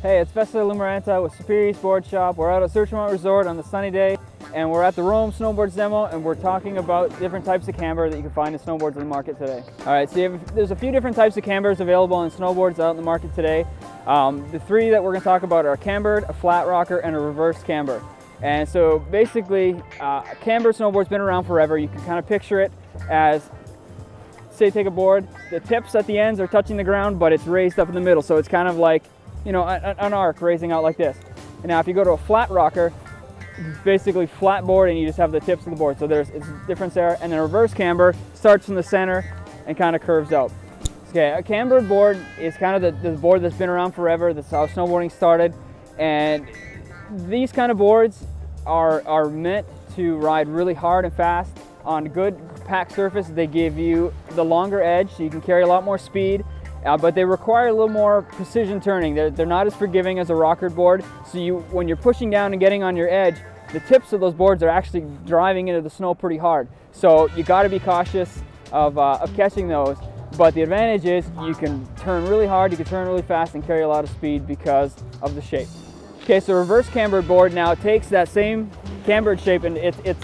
Hey, it's Vesa with Superior's Board Shop. We're out at Surchmont Resort on the sunny day, and we're at the Rome Snowboards demo, and we're talking about different types of camber that you can find in snowboards in the market today. All right, so there's a few different types of cambers available in snowboards out in the market today. The three that we're going to talk about are a cambered, a flat rocker, and a reverse camber. And so basically, a cambered snowboard's been around forever. You can kind of picture it as, say, take a board, the tips at the ends are touching the ground, but it's raised up in the middle, so it's kind of like, you know, an arc raising out like this. And now if you go to a flat rocker, it's basically flat board and you just have the tips of the board. So it's a difference there. And then a reverse camber starts from the center and kind of curves out. Okay, a cambered board is kind of the board that's been around forever. That's how snowboarding started. And these kind of boards are meant to ride really hard and fast on good packed surface. They give you the longer edge so you can carry a lot more speed. But they require a little more precision turning. They're not as forgiving as a rocker board, so when you're pushing down and getting on your edge, the tips of those boards are actually driving into the snow pretty hard. So you got to be cautious of catching those. But the advantage is you can turn really hard, you can turn really fast and carry a lot of speed because of the shape. Okay, so reverse cambered board now takes that same cambered shape, and it's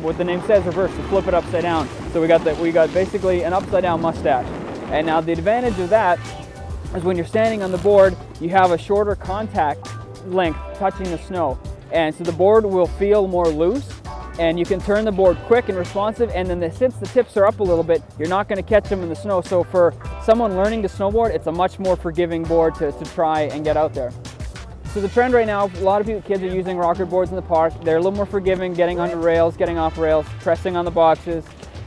what the name says, reverse, to flip it upside down. So we got basically an upside down mustache. And now the advantage of that is when you're standing on the board, you have a shorter contact length touching the snow. And so the board will feel more loose and you can turn the board quick and responsive. And then since the tips are up a little bit, you're not going to catch them in the snow. So for someone learning to snowboard, it's a much more forgiving board to try and get out there. So the trend right now, a lot of kids are using rocker boards in the park. They're a little more forgiving, getting onto rails, getting off rails, pressing on the boxes.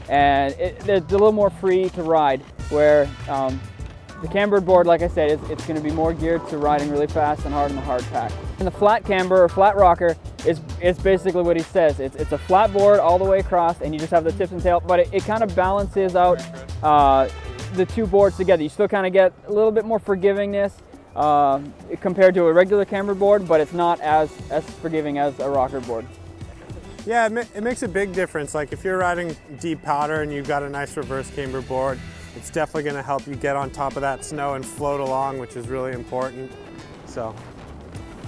And they're a little more free to ride, where the cambered board, like I said, it's going to be more geared to riding really fast and hard in the hard pack. And the flat camber or flat rocker is basically what he says. It's a flat board all the way across, and you just have the tips and tail, but it kind of balances out the two boards together. You still kind of get a little bit more forgivingness compared to a regular cambered board, but it's not as forgiving as a rocker board. Yeah, it makes a big difference. Like if you're riding deep powder and you've got a nice reverse camber board, it's definitely going to help you get on top of that snow and float along, which is really important. So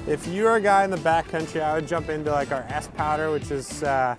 if you're a guy in the backcountry, I would jump into like our S powder, which is kind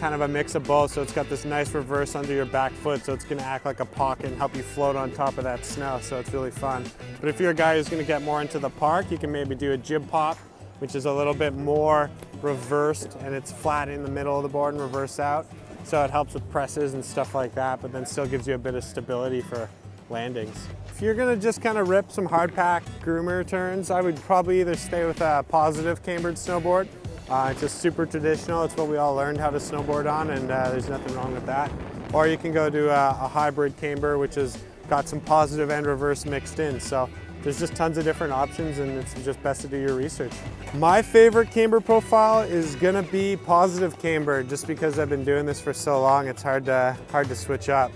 of a mix of both. So it's got this nice reverse under your back foot, so it's going to act like a pocket and help you float on top of that snow. So it's really fun. But if you're a guy who's going to get more into the park, you can maybe do a jib pop, which is a little bit more reversed, and it's flat in the middle of the board and reverse out. So it helps with presses and stuff like that, but then still gives you a bit of stability for landings. If you're gonna just kind of rip some hard pack groomer turns, I would probably either stay with a positive cambered snowboard. It's just super traditional. It's what we all learned how to snowboard on, and there's nothing wrong with that. Or you can go to a hybrid camber, which has got some positive and reverse mixed in. So there's just tons of different options, and it's just best to do your research. My favorite camber profile is gonna be positive camber, just because I've been doing this for so long. It's hard to switch up.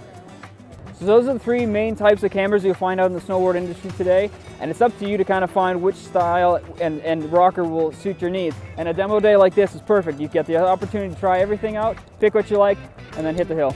So those are the three main types of cambers you'll find out in the snowboard industry today, and it's up to you to kind of find which style and rocker will suit your needs. And a demo day like this is perfect. You get the opportunity to try everything out, pick what you like, and then hit the hill.